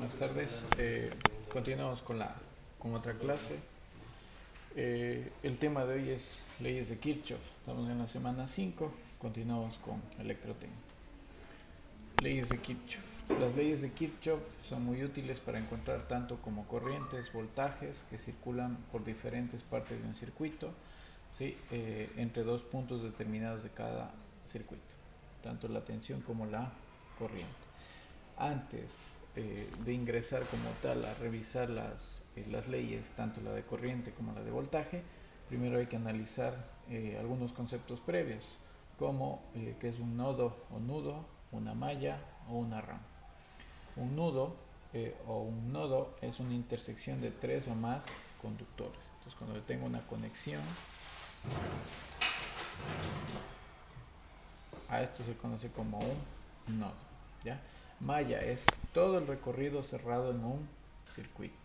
buenas tardes. Continuamos con otra clase. El tema de hoy es leyes de Kirchhoff. Estamos en la semana 5. Continuamos con electrotecnia. Leyes de Kirchhoff. Las leyes de Kirchhoff son muy útiles para encontrar tanto como corrientes, voltajes que circulan por diferentes partes de un circuito, ¿sí? Entre dos puntos determinados de cada circuito, tanto la tensión como la corriente. Antes de ingresar como tal a revisar las leyes, tanto la de corriente como la de voltaje, primero hay que analizar algunos conceptos previos, como qué es un nodo o nudo, una malla o una rama. Un nudo o un nodo es una intersección de tres o más conductores. Entonces, cuando yo tengo una conexión, a esto se conoce como un nodo, ¿ya? Malla es todo el recorrido cerrado en un circuito.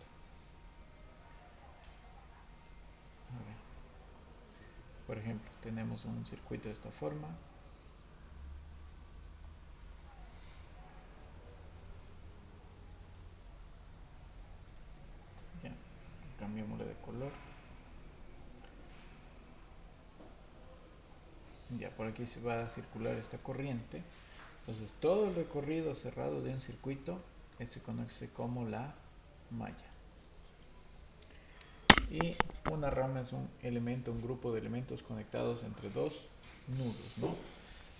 Por ejemplo, tenemos un circuito de esta forma. Ya, cambiémosle de color. Ya, por aquí se va a circular esta corriente. Entonces, todo el recorrido cerrado de un circuito se conoce como la malla. Y una rama es un elemento, un grupo de elementos conectados entre dos nudos, ¿no?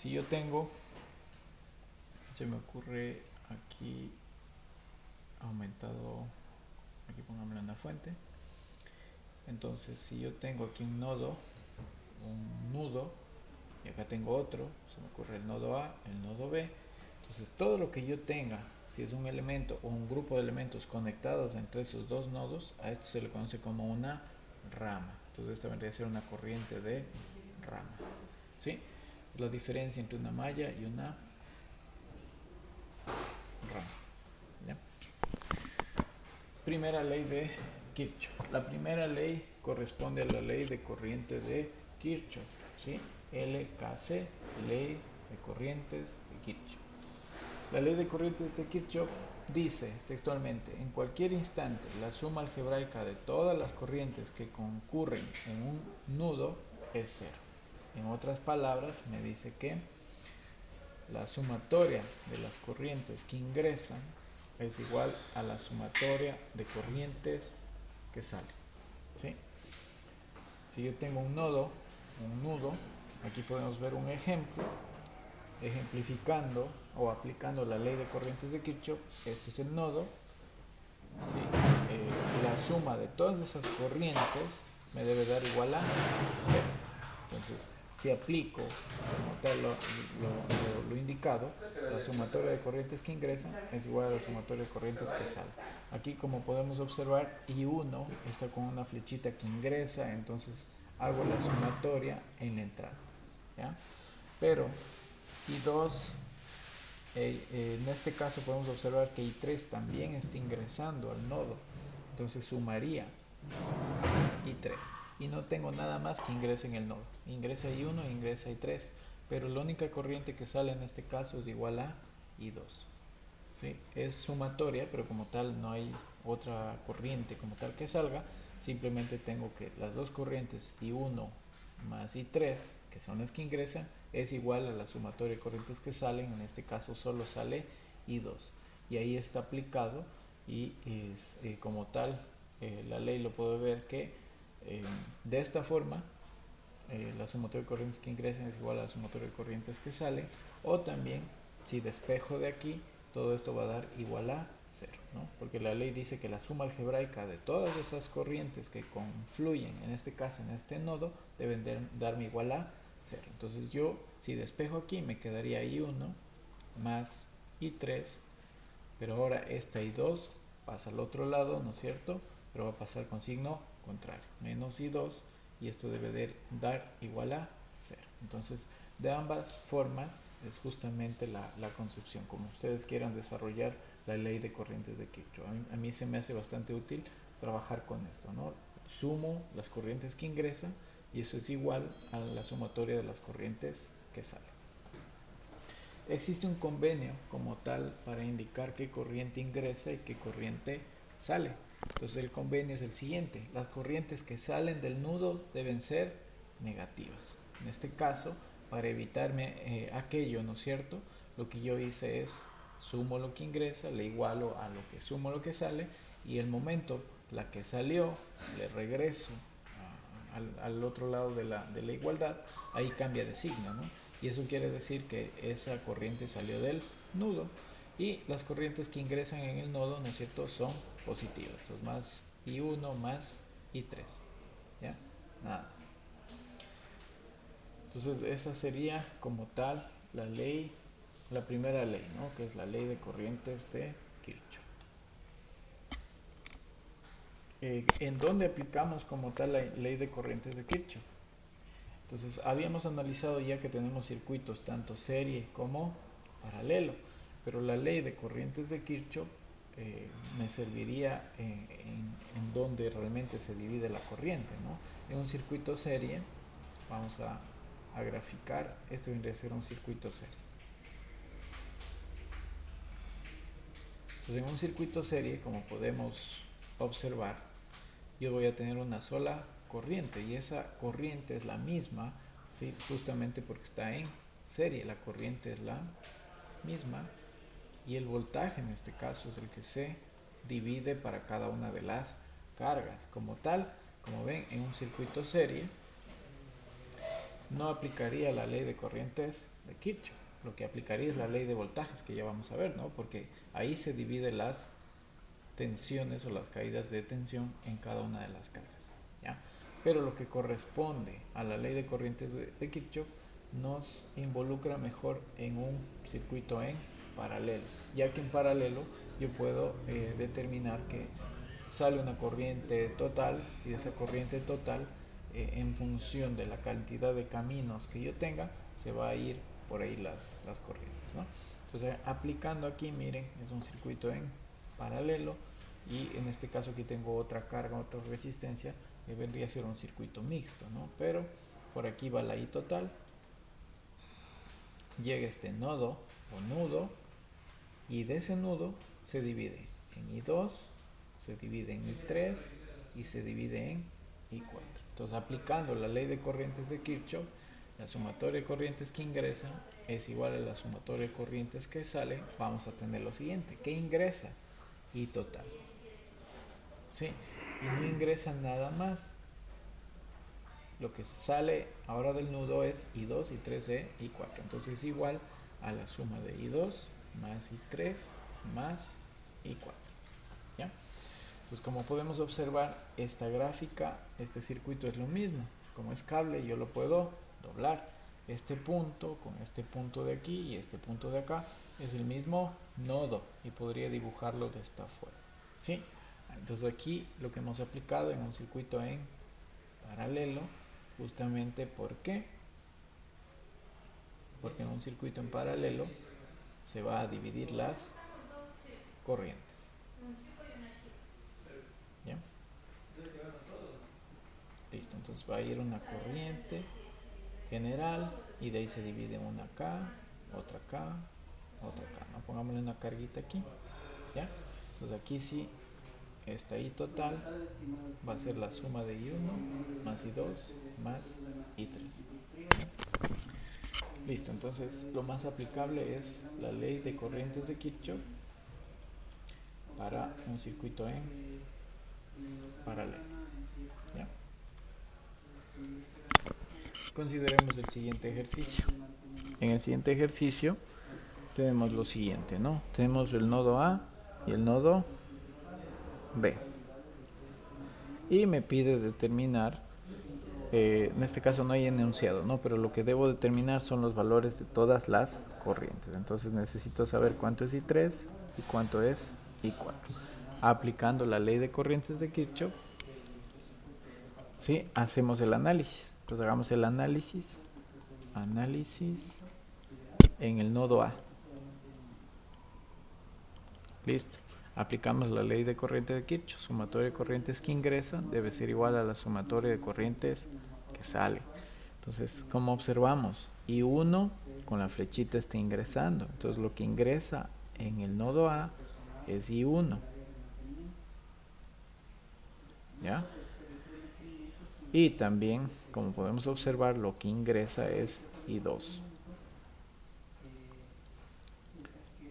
Si yo tengo, se me ocurre aquí aumentado, aquí pongámoslo en la fuente. Entonces, si yo tengo aquí un nodo, un nudo, y acá tengo otro, se me ocurre el nodo A, el nodo B. Entonces, todo lo que yo tenga, si es un elemento o un grupo de elementos conectados entre esos dos nodos, a esto se le conoce como una rama. Entonces, esta vendría a ser una corriente de rama, ¿sí? La diferencia entre una malla y una rama, ¿ya? Primera ley de Kirchhoff. La primera ley corresponde a la ley de corriente de Kirchhoff, ¿sí? LKC, ley de corrientes de Kirchhoff. La ley de corrientes de Kirchhoff dice textualmente: en cualquier instante la suma algebraica de todas las corrientes que concurren en un nudo es cero. En otras palabras, me dice que la sumatoria de las corrientes que ingresan es igual a la sumatoria de corrientes que salen, ¿sí? Si yo tengo un nudo, aquí podemos ver un ejemplo ejemplificando o aplicando la ley de corrientes de Kirchhoff. Este es el nodo, ¿sí? La suma de todas esas corrientes me debe dar igual a 0. Entonces, si aplico como tal lo indicado, la sumatoria de corrientes que ingresan es igual a la sumatoria de corrientes que salen. Aquí, como podemos observar, I1 está con una flechita que ingresa, entonces hago la sumatoria en la entrada, ¿ya? Pero I2, en este caso podemos observar que I3 también está ingresando al nodo, entonces sumaría I3 y no tengo nada más que ingrese en el nodo. Ingresa I1 e ingresa I3, pero la única corriente que sale en este caso es igual a I2, ¿sí? Es sumatoria, pero como tal no hay otra corriente como tal que salga. Simplemente tengo que las dos corrientes I1 más I3, que son las que ingresan, es igual a la sumatoria de corrientes que salen. En este caso solo sale I2, y ahí está aplicado, y es, como tal, la ley lo puedo ver que de esta forma la sumatoria de corrientes que ingresan es igual a la sumatoria de corrientes que salen. O también, si despejo de aquí, todo esto va a dar igual a 0, ¿no? Porque la ley dice que la suma algebraica de todas esas corrientes que confluyen, en este caso en este nodo, deben darme igual a 0. Entonces yo, si despejo aquí, me quedaría I1 más I3, pero ahora esta I2 pasa al otro lado, ¿no es cierto? Pero va a pasar con signo contrario, menos I2, y esto debe dar igual a 0. Entonces, de ambas formas es justamente la concepción, como ustedes quieran desarrollar la ley de corrientes de Kirchhoff. A mí se me hace bastante útil trabajar con esto, ¿no? Sumo las corrientes que ingresan y eso es igual a la sumatoria de las corrientes que salen. existe un convenio como tal para indicar qué corriente ingresa y qué corriente sale. Entonces el convenio es el siguiente: las corrientes que salen del nudo deben ser negativas. En este caso, para evitarme aquello, ¿no es cierto? Lo que yo hice es sumo lo que ingresa, le igualo a lo que sumo lo que sale, y el momento la que salió le regreso al otro lado de la igualdad, ahí cambia de signo, ¿no? Y eso quiere decir que esa corriente salió del nudo, y las corrientes que ingresan en el nodo, ¿no es cierto?, son positivas. Entonces más I1 más I3, ¿ya? Nada más. Entonces esa sería como tal la ley, la primera ley, ¿no?, que es la ley de corrientes de Kirchhoff. ¿En dónde aplicamos como tal la ley de corrientes de Kirchhoff? Entonces habíamos analizado ya que tenemos circuitos tanto serie como paralelo, pero la ley de corrientes de Kirchhoff me serviría en donde realmente se divide la corriente, ¿no? En un circuito serie, vamos a graficar, esto vendría a ser un circuito serie. Entonces en un circuito serie, como podemos observar, yo voy a tener una sola corriente, y esa corriente es la misma, ¿sí?, justamente porque está en serie. La corriente es la misma y el voltaje en este caso es el que se divide para cada una de las cargas. Como tal, como ven, en un circuito serie no aplicaría la ley de corrientes de Kirchhoff. Lo que aplicaría es la ley de voltajes, que ya vamos a ver, ¿no? Porque ahí se divide las tensiones o las caídas de tensión en cada una de las cargas, ¿ya? Pero lo que corresponde a la ley de corrientes de Kirchhoff nos involucra mejor en un circuito en paralelo, ya que en paralelo yo puedo determinar que sale una corriente total, y de esa corriente total, en función de la cantidad de caminos que yo tenga, se va a ir por ahí las corrientes, ¿no? Entonces, aplicando aquí, miren, es un circuito en paralelo, y en este caso aquí tengo otra carga, otra resistencia, que vendría a ser un circuito mixto, ¿no? Pero por aquí va la I total, llega este nodo o nudo, y de ese nudo se divide en I2, se divide en I3 y se divide en I4. Entonces, aplicando la ley de corrientes de Kirchhoff, la sumatoria de corrientes que ingresan es igual a la sumatoria de corrientes que salen. Vamos a tener lo siguiente: ¿qué ingresa? I total, ¿sí? Y no ingresa nada más. Lo que sale ahora del nudo es I2, I3 e I4. Entonces es igual a la suma de I2 más I3 más I4, ¿ya? Pues como podemos observar, esta gráfica, este circuito es lo mismo. Como es cable, yo lo puedo doblar. Este punto con este punto de aquí y este punto de acá es el mismo nodo, y podría dibujarlo de esta forma, ¿sí? Entonces aquí lo que hemos aplicado en un circuito en paralelo, justamente porque en un circuito en paralelo se va a dividir las corrientes, ¿ya? Listo, entonces va a ir una corriente general, y de ahí se divide una acá, otra acá, otra acá, ¿no? Pongámosle una carguita aquí, ¿ya? Entonces aquí sí, esta I total va a ser la suma de I1 más I2 más I3. Listo, entonces lo más aplicable es la ley de corrientes de Kirchhoff para un circuito en paralelo, ¿ya? Consideremos el siguiente ejercicio. En el siguiente ejercicio tenemos lo siguiente, ¿no? Tenemos el nodo A y el nodo B, y me pide determinar, en este caso no hay enunciado, ¿no?, pero lo que debo determinar son los valores de todas las corrientes. Entonces necesito saber cuánto es I3 y cuánto es I4. Aplicando la ley de corrientes de Kirchhoff, ¿sí?, hacemos el análisis. Entonces hagamos el análisis en el nodo A. Listo. Aplicamos la ley de corriente de Kirchhoff. Sumatoria de corrientes que ingresan debe ser igual a la sumatoria de corrientes que salen. Entonces, como observamos, I1 con la flechita está ingresando. Entonces lo que ingresa en el nodo A es I1. ¿Ya? Y también, como podemos observar, lo que ingresa es I2.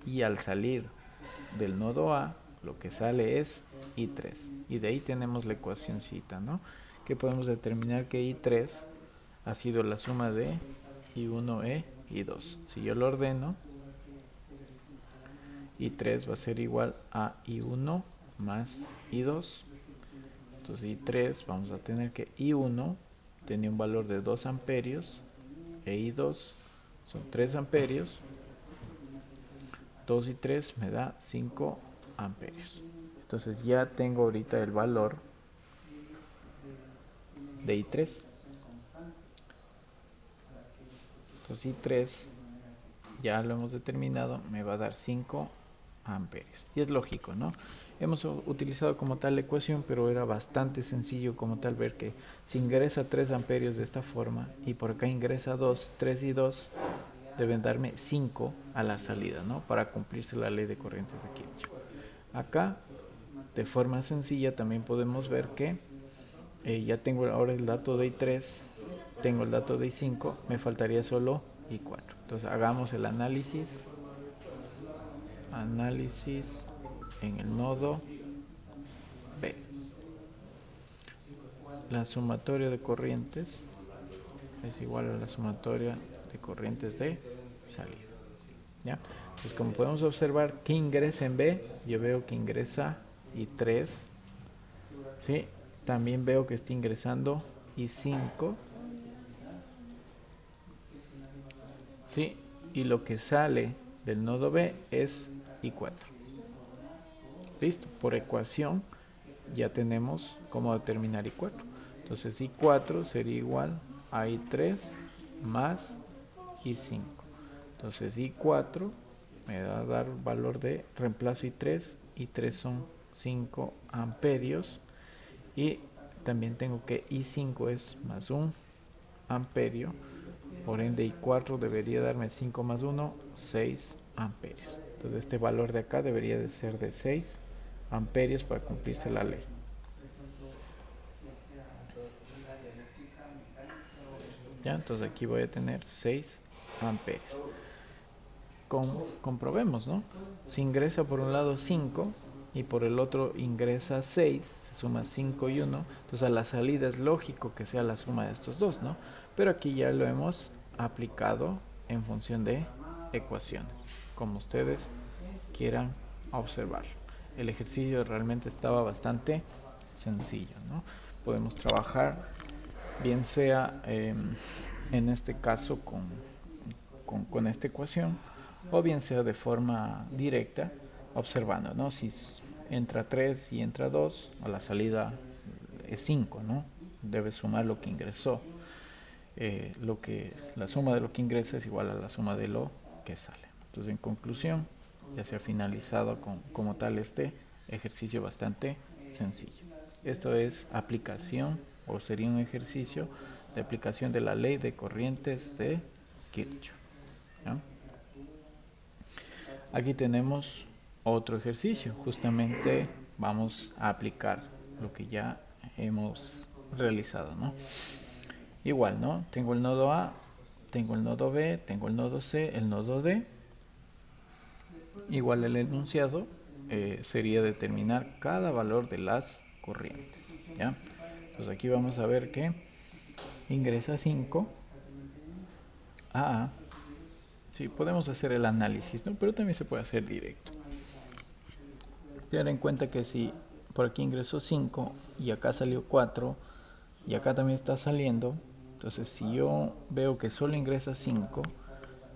Y al salir del nodo A, lo que sale es I3. Y de ahí tenemos la ecuacióncita, ¿no? Que podemos determinar que I3 ha sido la suma de I1E y I2. Si yo lo ordeno, I3 va a ser igual a I1 más I2. Entonces I3 vamos a tener que I1 tenía un valor de 2 amperios e I2 son 3 amperios. 2 y 3 me da 5 amperios. Entonces ya tengo ahorita el valor de I3. Entonces I3 ya lo hemos determinado, me va a dar 5 amperios. Y es lógico, ¿no? Hemos utilizado como tal la ecuación, pero era bastante sencillo como tal ver que si ingresa 3 amperios de esta forma y por acá ingresa 2, 3 y 2, deben darme 5 a la salida, ¿no? Para cumplirse la ley de corrientes de Kirchhoff. Acá, de forma sencilla, también podemos ver que ya tengo ahora el dato de I3, tengo el dato de I5, me faltaría solo I4. Entonces hagamos el análisis en el nodo B. La sumatoria de corrientes es igual a la sumatoria de corrientes de salida. ¿Ya? Pues como podemos observar, que ingresa en B, yo veo que ingresa I3, ¿sí? También veo que está ingresando I5, ¿sí? Y lo que sale del nodo B es I4. Listo, por ecuación ya tenemos cómo determinar I4. Entonces I4 sería igual a I3 más I5. Entonces I4 me va a dar valor de reemplazo I3. I3 son 5 amperios. Y también tengo que I5 es más 1 amperio. Por ende I4 debería darme 5 más 1, 6 amperios. Entonces este valor de acá debería de ser de 6 amperios para cumplirse la ley. ¿Ya? Entonces aquí voy a tener 6 amperios. Comprobemos, ¿no? Si ingresa por un lado 5 y por el otro ingresa 6, se suma 5 y 1, entonces a la salida es lógico que sea la suma de estos dos, ¿no? Pero aquí ya lo hemos aplicado en función de ecuaciones, como ustedes quieran observarlo. El ejercicio realmente estaba bastante sencillo, ¿no? Podemos trabajar bien sea en este caso con esta ecuación, o bien sea de forma directa, observando, ¿no? Si entra 3 y entra 2, a la salida es 5, ¿no? Debe sumar lo que ingresó. La suma de lo que ingresa es igual a la suma de lo que sale. Entonces, en conclusión, ya se ha finalizado como tal este ejercicio bastante sencillo. Esto es aplicación, o sería un ejercicio de aplicación de la ley de corrientes de Kirchhoff, ¿no? Aquí tenemos otro ejercicio. Justamente vamos a aplicar lo que ya hemos realizado, ¿no? Igual, ¿no? Tengo el nodo A, tengo el nodo B, tengo el nodo C, el nodo D. Igual el enunciado sería determinar cada valor de las corrientes, ¿ya? Pues aquí vamos a ver que ingresa 5 a A. Sí, podemos hacer el análisis, ¿no? Pero también se puede hacer directo. Tener en cuenta que si por aquí ingresó 5 y acá salió 4 y acá también está saliendo, entonces si yo veo que solo ingresa 5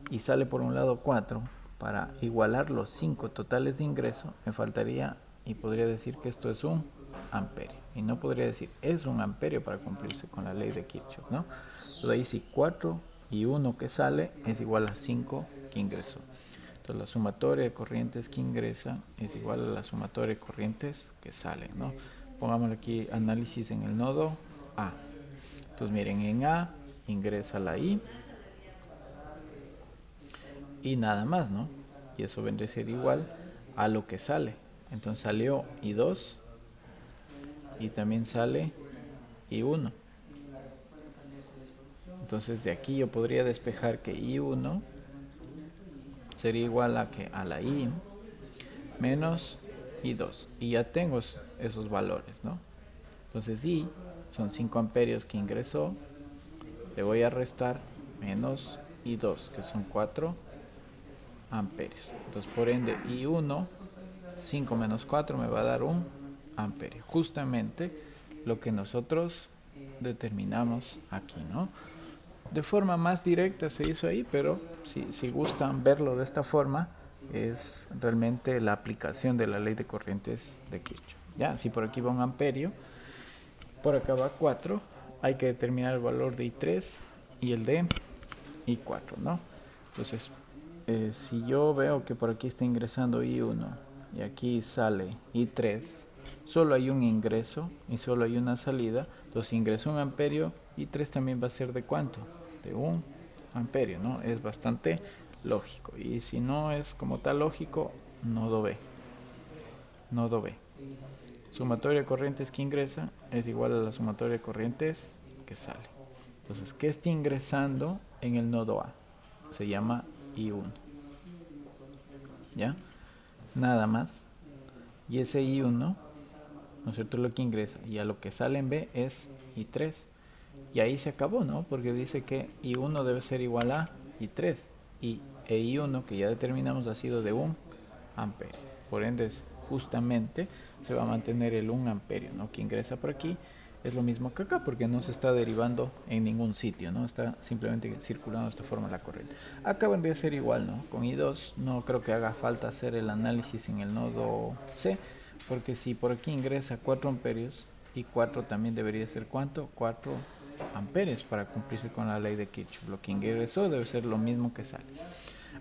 y sale por un lado 4, para igualar los 5 totales de ingreso me faltaría, y podría decir que esto es un amperio, y no podría decir es un amperio para cumplirse con la ley de Kirchhoff, ¿no? Entonces ahí si 4 y 1 que sale es igual a 5 que ingresó. Entonces la sumatoria de corrientes que ingresa es igual a la sumatoria de corrientes que salen, ¿no? Pongámosle aquí análisis en el nodo A. Entonces miren, en A ingresa la I, y nada más, ¿no? Y eso vendría a ser igual a lo que sale. Entonces salió I2 y también sale I1. Entonces de aquí yo podría despejar que I1 sería igual a la I menos I2. Y ya tengo esos valores, ¿no? Entonces I son 5 amperios que ingresó. Le voy a restar menos I2, que son 4 amperios. Entonces por ende I1, 5 menos 4 me va a dar 1 amperio. Justamente lo que nosotros determinamos aquí, ¿no? De forma más directa se hizo ahí, pero si gustan verlo de esta forma, es realmente la aplicación de la ley de corrientes de Kirchhoff. Ya, si por aquí va 1 amperio, por acá va 4, hay que determinar el valor de I3 y el de I4, ¿no? Entonces, si yo veo que por aquí está ingresando I1 y aquí sale I3, solo hay un ingreso y solo hay una salida. Entonces, si ingresó 1 amperio, I3 también va a ser ¿de cuánto? De 1 amperio, ¿no? Es bastante lógico. Y si no es como tal lógico, nodo B. Nodo B. Sumatoria de corrientes que ingresa es igual a la sumatoria de corrientes que sale. Entonces, ¿qué está ingresando en el nodo A? Se llama I1. ¿Ya? Nada más. Y ese I1, ¿no es cierto?, lo que ingresa. Y a lo que sale en B es I3. Y ahí se acabó, ¿no? Porque dice que I1 debe ser igual a I3. Y I1, que ya determinamos, ha sido de 1 amperio. Por ende, justamente se va a mantener el 1 amperio, ¿no?, que ingresa por aquí. Es lo mismo que acá, porque no se está derivando en ningún sitio, ¿no? Está simplemente circulando de esta forma la corriente. Acá vendría a ser igual, ¿no? Con I2 no creo que haga falta hacer el análisis en el nodo C, porque si por aquí ingresa 4 amperios, I4 también debería ser ¿cuánto? 4 amperios para cumplirse con la ley de Kirchhoff. Lo que ingresó debe ser lo mismo que sale.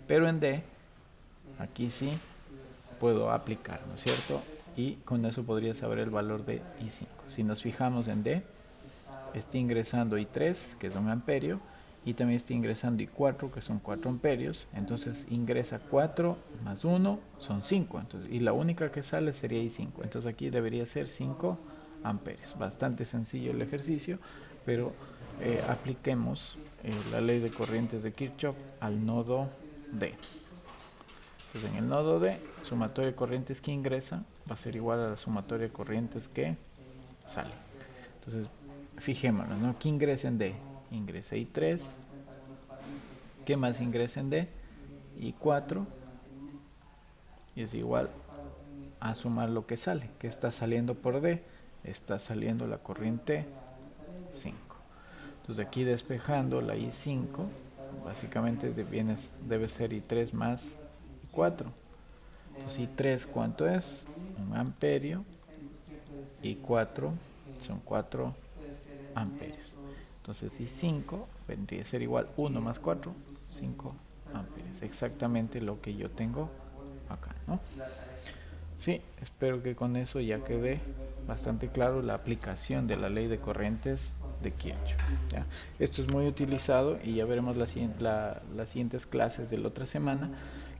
Pero en D, aquí sí puedo aplicar, ¿no es cierto? Y con eso podría saber el valor de I5. Si nos fijamos en D, está ingresando I3, que es 1 amperio, y también está ingresando I4, que son 4 amperios. Entonces ingresa 4 más 1 son 5. Entonces, y la única que sale sería I5. Entonces aquí debería ser 5 amperios. Bastante sencillo el ejercicio, pero apliquemos la ley de corrientes de Kirchhoff al nodo D. Entonces en el nodo D, sumatoria de corrientes que ingresa va a ser igual a la sumatoria de corrientes que sale. Entonces, fijémonos, ¿no? ¿Qué ingresa en D? Ingresa I3. ¿Qué más ingresa en D? I4. Y es igual a sumar lo que sale. ¿Qué está saliendo por D? Está saliendo la corriente 5. Entonces aquí despejando la I5, básicamente debe ser I3 más I4. Entonces I3, ¿cuánto es? 1 amperio. I4 son 4 amperios. Entonces I5 vendría a ser igual 1 más 4, 5 amperios. Exactamente lo que yo tengo acá, ¿no? Sí, espero que con eso ya quede bastante claro la aplicación de la ley de corrientes de Kirchhoff, ¿ya? Esto es muy utilizado y ya veremos las siguientes clases de la otra semana,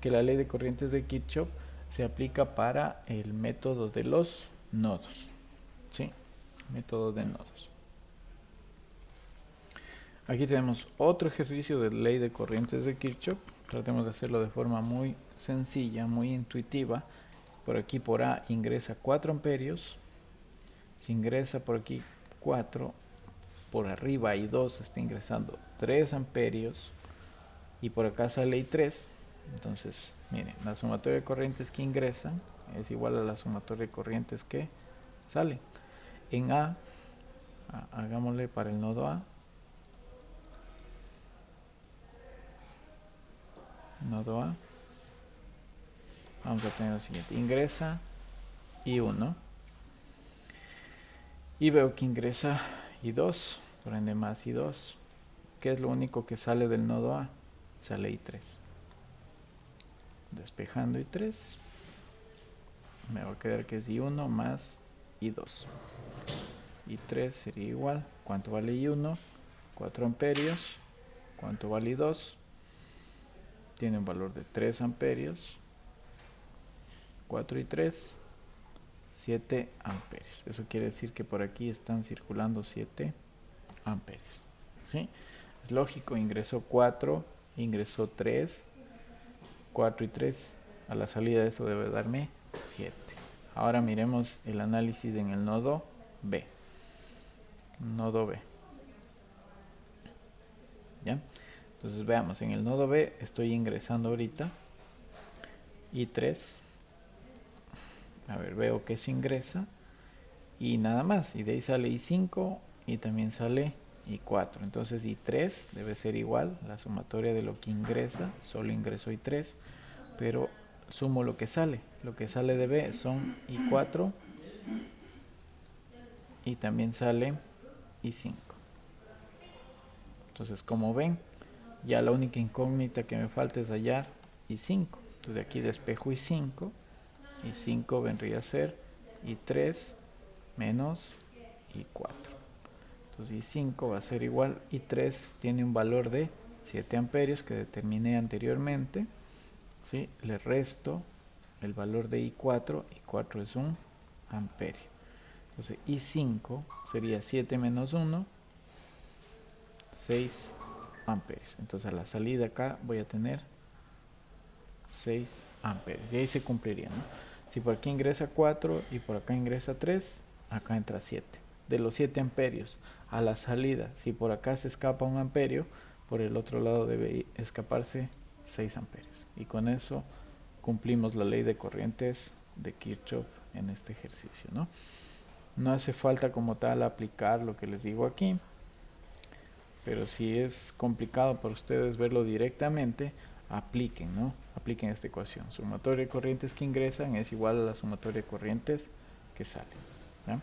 que la ley de corrientes de Kirchhoff se aplica para el método de los nodos. ¿Sí? Método de nodos. Aquí tenemos otro ejercicio de ley de corrientes de Kirchhoff. Tratemos de hacerlo de forma muy sencilla, muy intuitiva. Por aquí por A ingresa 4 amperios. Si ingresa por aquí 4, por arriba I2 está ingresando 3 amperios. Y por acá sale I3. Entonces, miren, la sumatoria de corrientes que ingresan es igual a la sumatoria de corrientes que salen. En A, hagámosle para el nodo A. Nodo A. Vamos a tener lo siguiente. Ingresa I1. Y veo que ingresa I2. Por ende más I2. ¿Qué es lo único que sale del nodo A? Sale I3. Despejando I3. Me va a quedar que es I1 más I2. I3 sería igual. ¿Cuánto vale I1? 4 amperios. ¿Cuánto vale I2? tiene un valor de 3 amperios, 4 y 3, 7 amperios. Eso quiere decir que por aquí están circulando 7 amperios. ¿Sí? Es lógico, ingresó 4, ingresó 3, 4 y 3. A la salida de eso debe darme 7. Ahora miremos el análisis en el nodo B. Nodo B. ¿Ya? Entonces veamos, en el nodo B estoy ingresando ahorita I3. A ver, veo que eso ingresa y nada más. Y de ahí sale I5 y también sale I4. Entonces I3 debe ser igual, la sumatoria de lo que ingresa, solo ingresó I3, pero sumo lo que sale. Lo que sale de B son I4 y también sale I5. Entonces, como ven, ya la única incógnita que me falta es hallar I5. Entonces de aquí despejo I5. I5 vendría a ser I3 menos I4. Entonces I5 va a ser igual, I3 tiene un valor de 7 amperios que determiné anteriormente. ¿Sí? Le resto el valor de I4, I4 es 1 amperio. Entonces I5 sería 7 menos 1, 6 amperios. Entonces a la salida acá voy a tener 6 amperios. Y ahí se cumpliría, ¿no? Si por aquí ingresa 4 y por acá ingresa 3, acá entra 7. De los 7 amperios a la salida, si por acá se escapa 1 amperio, por el otro lado debe escaparse 6 amperios. Y con eso cumplimos la ley de corrientes de Kirchhoff en este ejercicio, ¿no? No hace falta como tal aplicar lo que les digo aquí, pero si es complicado para ustedes verlo directamente, apliquen, ¿no? Apliquen esta ecuación. Sumatoria de corrientes que ingresan es igual a la sumatoria de corrientes que salen, ¿ya?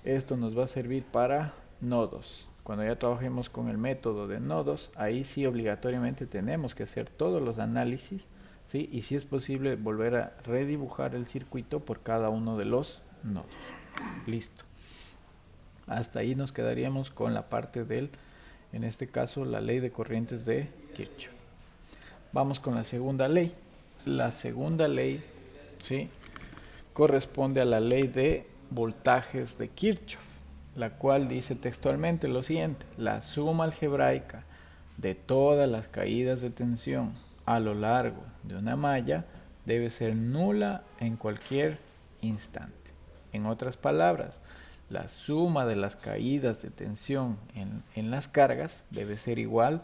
Esto nos va a servir para nodos. Cuando ya trabajemos con el método de nodos, ahí sí obligatoriamente tenemos que hacer todos los análisis, ¿sí? Y si es posible volver a redibujar el circuito por cada uno de los nodos. Listo. Hasta ahí nos quedaríamos con la parte del, en este caso, la ley de corrientes de Kirchhoff. Vamos con la segunda ley. La segunda ley, ¿sí?, corresponde a la ley de voltajes de Kirchhoff, la cual dice textualmente lo siguiente: la suma algebraica de todas las caídas de tensión a lo largo de una malla debe ser nula en cualquier instante. En otras palabras, la suma de las caídas de tensión en las cargas debe ser igual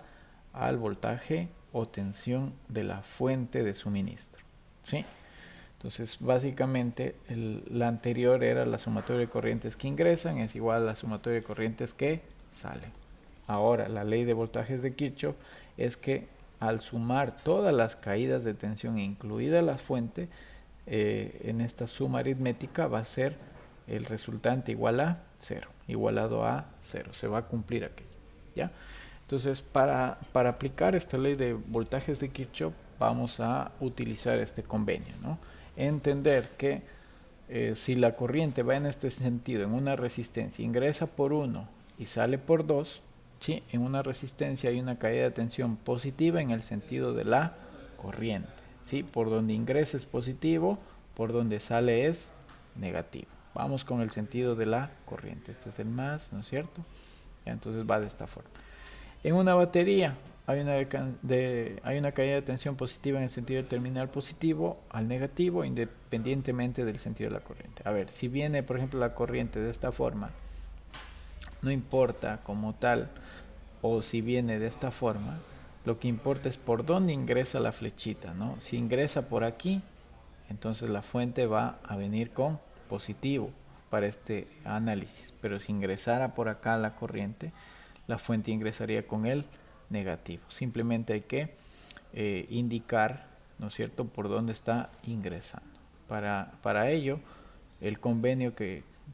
al voltaje o tensión de la fuente de suministro, ¿sí? Entonces, básicamente, la anterior era la sumatoria de corrientes que ingresan es igual a la sumatoria de corrientes que salen. Ahora, la ley de voltajes de Kirchhoff es que al sumar todas las caídas de tensión, incluida la fuente, en esta suma aritmética va a ser el resultante igual a 0, igualado a 0. Se va a cumplir aquello, ¿ya? Entonces, para aplicar esta ley de voltajes de Kirchhoff, vamos a utilizar este convenio, ¿no? Entender que si la corriente va en este sentido, en una resistencia, ingresa por 1 y sale por 2, ¿sí?, en una resistencia hay una caída de tensión positiva en el sentido de la corriente, ¿sí? Por donde ingresa es positivo, por donde sale es negativo. Vamos con el sentido de la corriente. Este es el más, ¿no es cierto? Ya, entonces va de esta forma. En una batería hay una caída de tensión positiva en el sentido del terminal positivo al negativo, independientemente del sentido de la corriente. A ver, si viene, por ejemplo, la corriente de esta forma, no importa como tal, o si viene de esta forma, lo que importa es por dónde ingresa la flechita, ¿no? Si ingresa por aquí, entonces la fuente va a venir con positivo para este análisis, pero si ingresara por acá la corriente, la fuente ingresaría con el negativo. Simplemente hay que indicar, ¿no es cierto?, por dónde está ingresando. Para ello, el convenio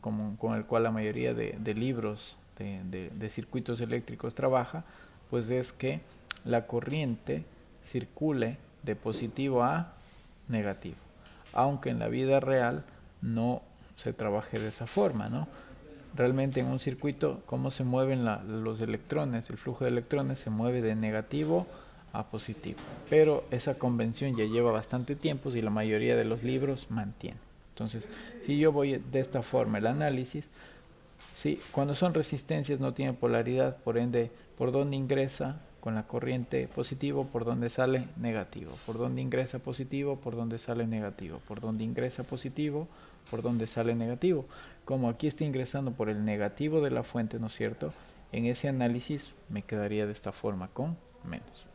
con el cual la mayoría de libros de circuitos eléctricos trabaja, pues es que la corriente circule de positivo a negativo, aunque en la vida real no se trabaje de esa forma, ¿no? Realmente en un circuito, cómo se mueven los electrones, el flujo de electrones se mueve de negativo a positivo. Pero esa convención ya lleva bastante tiempo y la mayoría de los libros mantiene. Entonces, si yo voy de esta forma el análisis, sí, cuando son resistencias no tienen polaridad, por ende, por donde ingresa con la corriente positivo, por donde sale negativo, por donde ingresa positivo, por donde sale negativo, por donde ingresa positivo, por donde sale negativo. Como aquí está ingresando por el negativo de la fuente, ¿no es cierto? En ese análisis me quedaría de esta forma, con menos.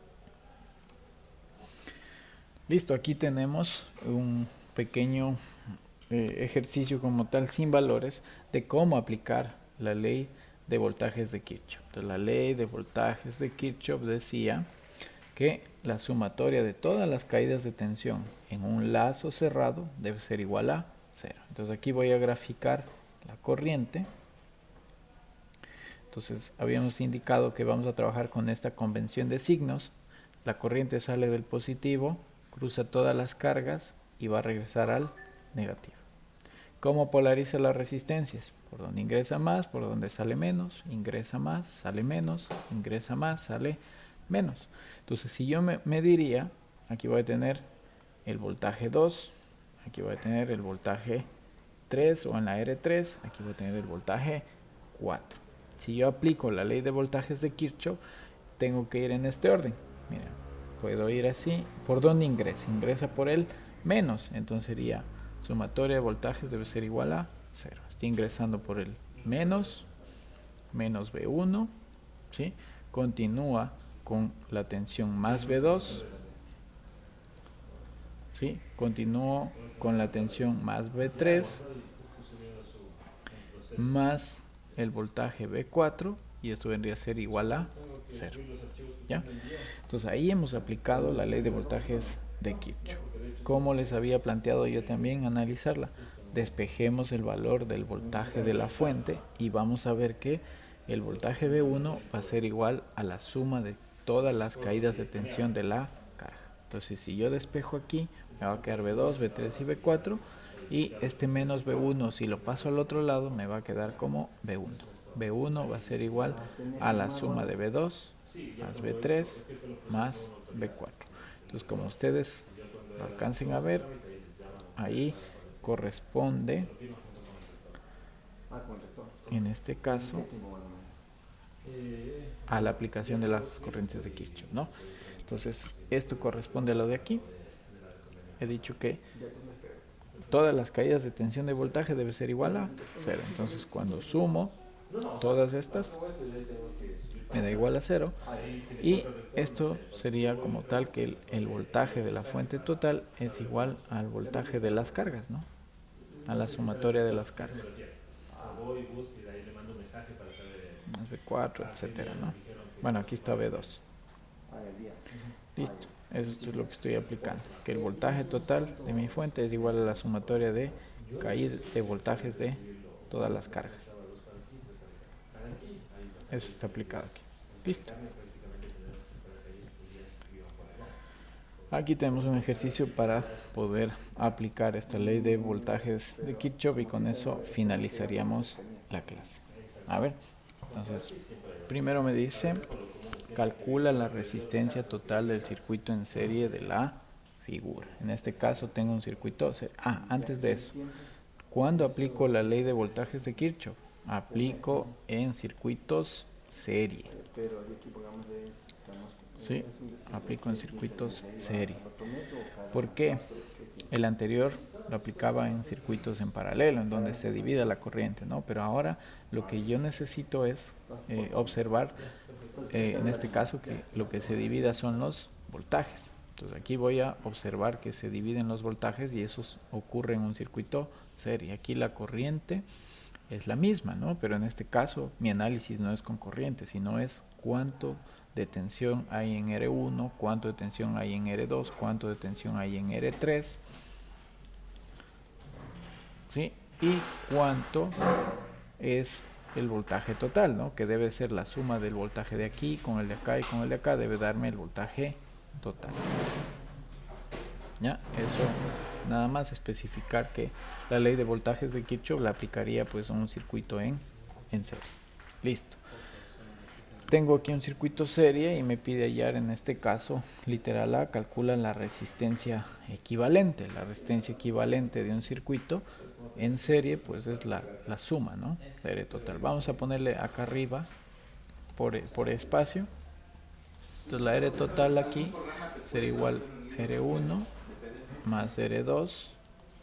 Listo, aquí tenemos un pequeño ejercicio como tal sin valores de cómo aplicar la ley de voltajes de Kirchhoff. Entonces, la ley de voltajes de Kirchhoff decía que la sumatoria de todas las caídas de tensión en un lazo cerrado debe ser igual a 0. Entonces aquí voy a graficar la corriente. Entonces habíamos indicado que vamos a trabajar con esta convención de signos. La corriente sale del positivo, cruza todas las cargas y va a regresar al negativo. ¿Cómo polariza las resistencias? Por donde ingresa más, por donde sale menos, ingresa más, sale menos, ingresa más, sale menos. Entonces si yo me diría, aquí voy a tener el voltaje 2, aquí voy a tener el voltaje 3 o en la R3, aquí voy a tener el voltaje 4. Si yo aplico la ley de voltajes de Kirchhoff, tengo que ir en este orden. Mira, puedo ir así. ¿Por dónde ingresa? Ingresa por el menos, entonces sería sumatoria de voltajes debe ser igual a 0. Estoy ingresando por el menos V1, ¿sí? Continúa con la tensión más V2, ¿sí? Continúo con la tensión más V3, más el voltaje V4, y esto vendría a ser igual a 0. ¿Ya? Entonces ahí hemos aplicado la ley de voltajes de Kirchhoff. Como les había planteado yo también analizarla, despejemos el valor del voltaje de la fuente y vamos a ver que el voltaje V1 va a ser igual a la suma de todas las caídas de tensión de la carga. Entonces si yo despejo aquí, me va a quedar V2, V3 y V4, y este menos V1 si lo paso al otro lado me va a quedar como V1. V1 va a ser igual a la suma de V2 más V3 más V4. Entonces como ustedes lo alcancen a ver, ahí corresponde en este caso a la aplicación de las corrientes de Kirchhoff, ¿no? Entonces esto corresponde a lo de aquí. He dicho que todas las caídas de tensión de voltaje debe ser igual a 0. Entonces cuando sumo todas estas me da igual a 0, y esto sería como tal que el voltaje de la fuente total es igual al voltaje de las cargas, ¿no? A la sumatoria de las cargas. Más V4, etcétera, ¿no? Bueno, aquí está V2. Listo. Eso es lo que estoy aplicando. Que el voltaje total de mi fuente es igual a la sumatoria de caída de voltajes de todas las cargas. Eso está aplicado aquí. Listo. Aquí tenemos un ejercicio para poder aplicar esta ley de voltajes de Kirchhoff y con eso finalizaríamos la clase. A ver, entonces, primero me dice, calcula la resistencia total del circuito en serie de la figura. En este caso tengo un circuito serie. Antes de eso, ¿cuándo aplico la ley de voltajes de Kirchhoff? Aplico en circuitos serie. Sí, aplico en circuitos serie. ¿Por qué? El anterior lo aplicaba en circuitos en paralelo, en donde se divide la corriente, ¿no? Pero ahora lo que yo necesito es observar, en este caso, que lo que se divida son los voltajes. Entonces aquí voy a observar que se dividen los voltajes y eso ocurre en un circuito serie. Aquí la corriente es la misma, ¿no? Pero en este caso mi análisis no es con corriente, sino es cuánto de tensión hay en R1, cuánto de tensión hay en R2, cuánto de tensión hay en R3, ¿sí? Y cuánto es el voltaje total, ¿no? Que debe ser la suma del voltaje de aquí con el de acá y con el de acá, debe darme el voltaje total. ¿Ya? Eso nada más especificar que la ley de voltajes de Kirchhoff la aplicaría pues a un circuito en serie. Listo. tengo aquí un circuito serie y me pide hallar, en este caso, literal A, calcula la resistencia equivalente. La resistencia equivalente de un circuito en serie, pues es la suma, ¿no? Serie total. Vamos a ponerle acá arriba por espacio. Entonces la R total aquí sería igual R1 más R2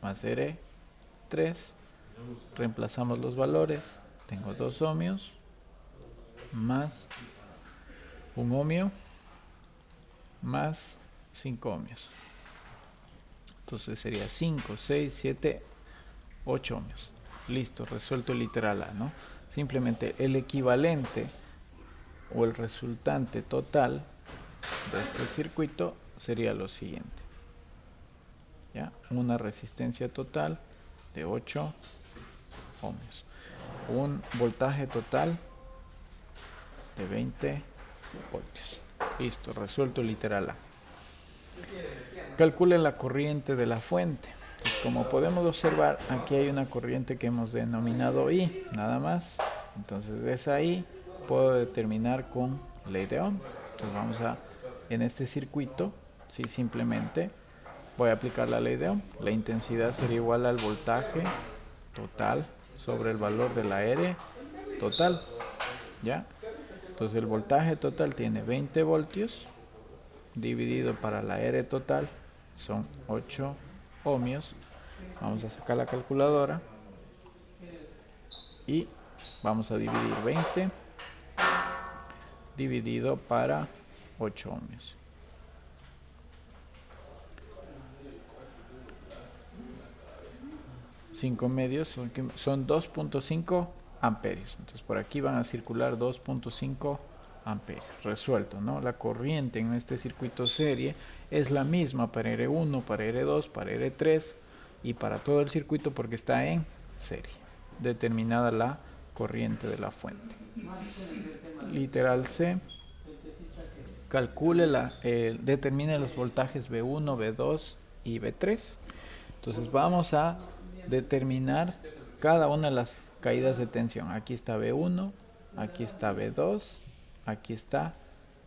más R3. Reemplazamos los valores. Tengo 2 ohmios más 1 ohmio más 5 ohmios. Entonces sería 5, 6, 7, 8 ohmios. Listo, resuelto el literal A, ¿no? Simplemente el equivalente o el resultante total de este circuito sería lo siguiente. ¿Ya? Una resistencia total de 8 ohmios. Un voltaje total de 20 voltios. Listo, resuelto el literal A. Calcule la corriente de la fuente. Entonces, como podemos observar, aquí hay una corriente que hemos denominado I, nada más. Entonces, de esa I puedo determinar con ley de Ohm. Entonces, vamos a, en este circuito, sí, simplemente voy a aplicar la ley de Ohm. La intensidad sería igual al voltaje total sobre el valor de la R total. ¿Ya? Entonces, el voltaje total tiene 20 voltios dividido para la R total son 8 ohmios. Vamos a sacar la calculadora y vamos a dividir 20 dividido para 8 ohmios. Cinco medios son 2.5 amperios. Entonces por aquí van a circular 2.5 amperios. Resuelto, ¿no? La corriente en este circuito serie es la misma para R1, para R2, para R3 y para todo el circuito porque está en serie. Determinada la corriente de la fuente. Literal C. Calcule determine los voltajes V1, V2 y V3. Entonces vamos a determinar cada una de las caídas de tensión. Aquí está V1, aquí está V2, aquí está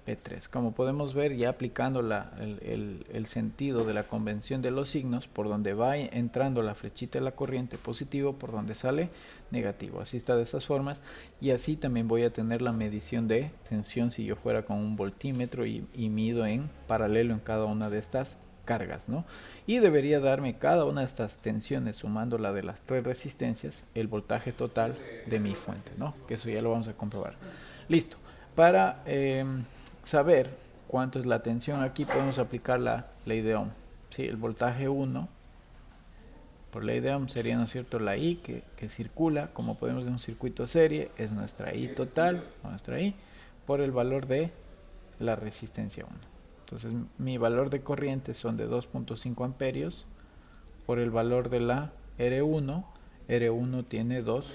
V3. Como podemos ver, ya aplicando el sentido de la convención de los signos, por donde va entrando la flechita de la corriente positivo, por donde sale negativo. Así está de esas formas. Y así también voy a tener la medición de tensión si yo fuera con un voltímetro y mido en paralelo en cada una de estas cargas, ¿no? Y debería darme cada una de estas tensiones, sumando la de las 3 resistencias, el voltaje total de mi fuente, ¿no? Que eso ya lo vamos a comprobar. Listo. Para saber cuánto es la tensión, aquí podemos aplicar la ley de Ohm. ¿Sí? El voltaje 1 por ley de Ohm sería, ¿no es cierto?, la I que circula, como podemos en un circuito serie, es nuestra I total, nuestra I, por el valor de la resistencia 1. Entonces mi valor de corriente son de 2.5 amperios por el valor de la R1. R1 tiene 2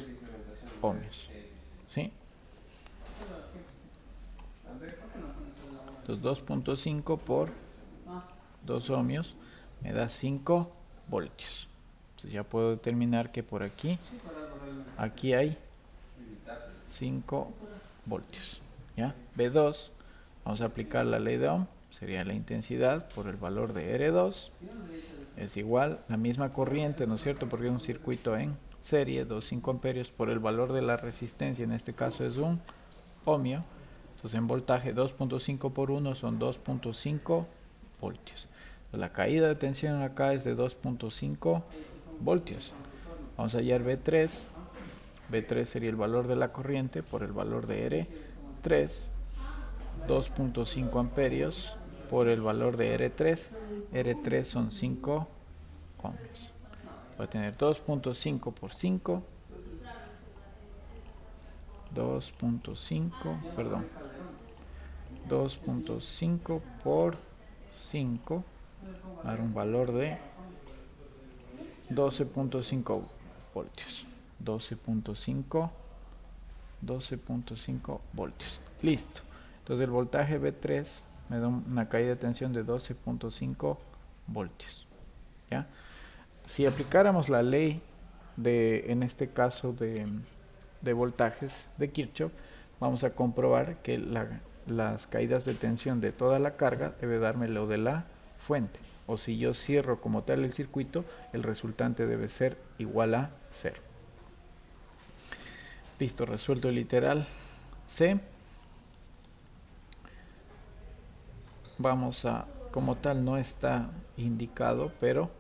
ohmios. ¿Sí? Entonces 2.5 por 2 ohmios me da 5 voltios. Entonces ya puedo determinar que por aquí hay 5 voltios. ¿Ya? V2, vamos a aplicar la ley de Ohm. Sería la intensidad por el valor de R2 es igual, la misma corriente, ¿no es cierto? Porque es un circuito en serie, 2,5 amperios por el valor de la resistencia, en este caso es un ohmio. Entonces en voltaje 2.5 por 1 son 2.5 voltios. Entonces, la caída de tensión acá es de 2.5 voltios. Vamos a hallar V3. V3 sería el valor de la corriente por el valor de R3. 2.5 amperios por el valor de R3. R3 son 5 ohmios. Voy a tener 2.5 por 5. 2.5 por 5 va a dar un valor de 12.5 voltios. 12.5 voltios. Listo. Entonces el voltaje V3 me da una caída de tensión de 12.5 voltios. ¿Ya? Si aplicáramos la ley en este caso de voltajes de Kirchhoff, vamos a comprobar que las caídas de tensión de toda la carga debe darme lo de la fuente. O si yo cierro como tal el circuito, el resultante debe ser igual a 0. Listo, resuelto el literal C. Vamos a, como tal no está indicado, pero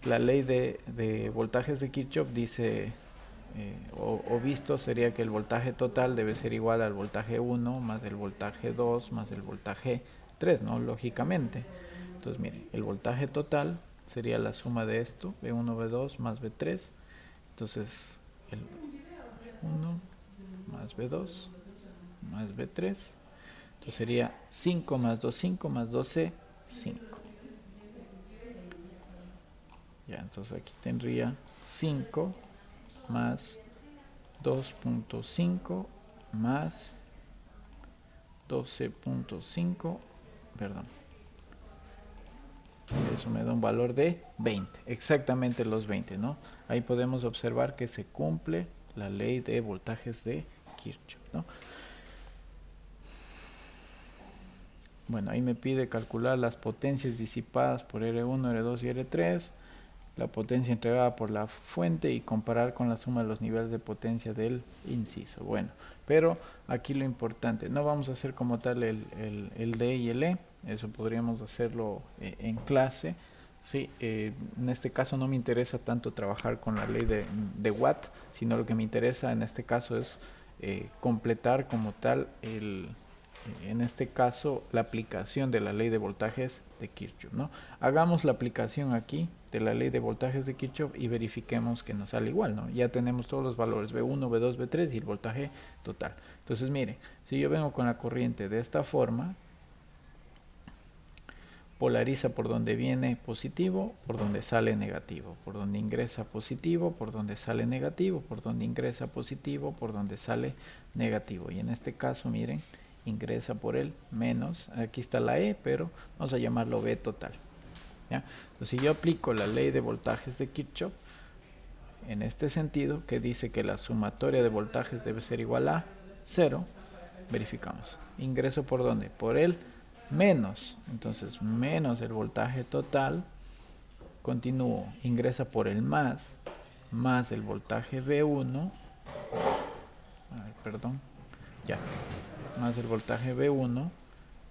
la ley de voltajes de Kirchhoff dice, o visto sería que el voltaje total debe ser igual al voltaje 1 más el voltaje 2 más el voltaje 3, ¿no? Lógicamente. Entonces, miren, el voltaje total sería la suma de esto, V1, V2 más V3. Entonces, el V1 más V2 más V3. Entonces sería 5 más 2, 5 más 12, 5. Ya, entonces aquí tendría 5 más 2.5 más 12.5, perdón. Eso me da un valor de 20, exactamente los 20, ¿no? Ahí podemos observar que se cumple la ley de voltajes de Kirchhoff, ¿no? Bueno, ahí me pide calcular las potencias disipadas por R1, R2 y R3, la potencia entregada por la fuente y comparar con la suma de los niveles de potencia del inciso. Bueno, pero aquí lo importante, no vamos a hacer como tal el D y el E, eso podríamos hacerlo en clase. Sí, en este caso no me interesa tanto trabajar con la ley de Watt, sino lo que me interesa en este caso es completar como tal en este caso la aplicación de la ley de voltajes de Kirchhoff, ¿no? Hagamos la aplicación aquí de la ley de voltajes de Kirchhoff y verifiquemos que nos sale igual, ¿no? Ya tenemos todos los valores V1, V2, V3 y el voltaje total. Entonces miren, si yo vengo con la corriente de esta forma, polariza por donde viene positivo, por donde sale negativo, por donde ingresa positivo, por donde sale negativo, por donde ingresa positivo, por donde sale negativo. Y en este caso, miren, ingresa por el menos, aquí está la E, pero vamos a llamarlo V total. ¿Ya? Entonces, si yo aplico la ley de voltajes de Kirchhoff, en este sentido, que dice que la sumatoria de voltajes debe ser igual a 0, verificamos. Ingreso por dónde? Por el menos, entonces menos el voltaje total, continúo, ingresa por el más el voltaje V1, perdón, ya, más el voltaje V1,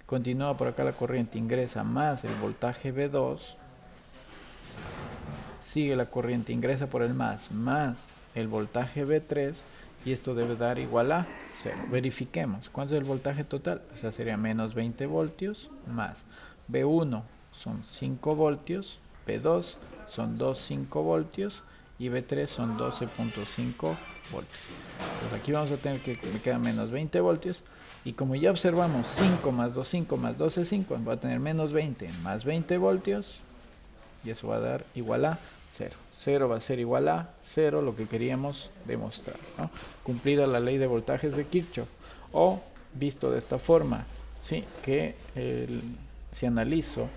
continúa por acá la corriente, ingresa más el voltaje V2, sigue la corriente, ingresa por el más el voltaje V3, y esto debe dar igual a 0. Verifiquemos, ¿cuánto es el voltaje total? O sea, sería menos 20 voltios más V1 son 5 voltios, V2 son 2,5 voltios y V3 son 12.5 voltios. Entonces aquí vamos a tener que me queda menos 20 voltios, y como ya observamos 5 más 2, 5 más 12, 5, va a tener menos 20 más 20 voltios, y eso va a dar igual a 0. 0 va a ser igual a 0, lo que queríamos demostrar, ¿no? Cumplida la ley de voltajes de Kirchhoff. O, visto de esta forma, ¿sí? Que si analizo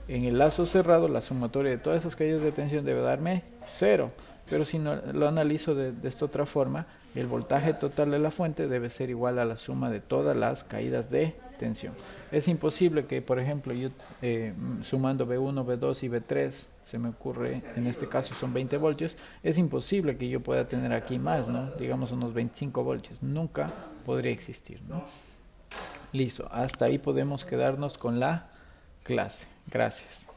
en el lazo cerrado, la sumatoria de todas esas caídas de tensión debe darme 0. Pero si no, lo analizo de esta otra forma, el voltaje total de la fuente debe ser igual a la suma de todas las caídas de tensión. Es imposible que, por ejemplo, yo sumando V1, V2 y V3, se me ocurre, en este caso son 20 voltios, es imposible que yo pueda tener aquí más, ¿no? Digamos unos 25 voltios. Nunca podría existir, ¿no? Listo, hasta ahí podemos quedarnos con la clase. Gracias.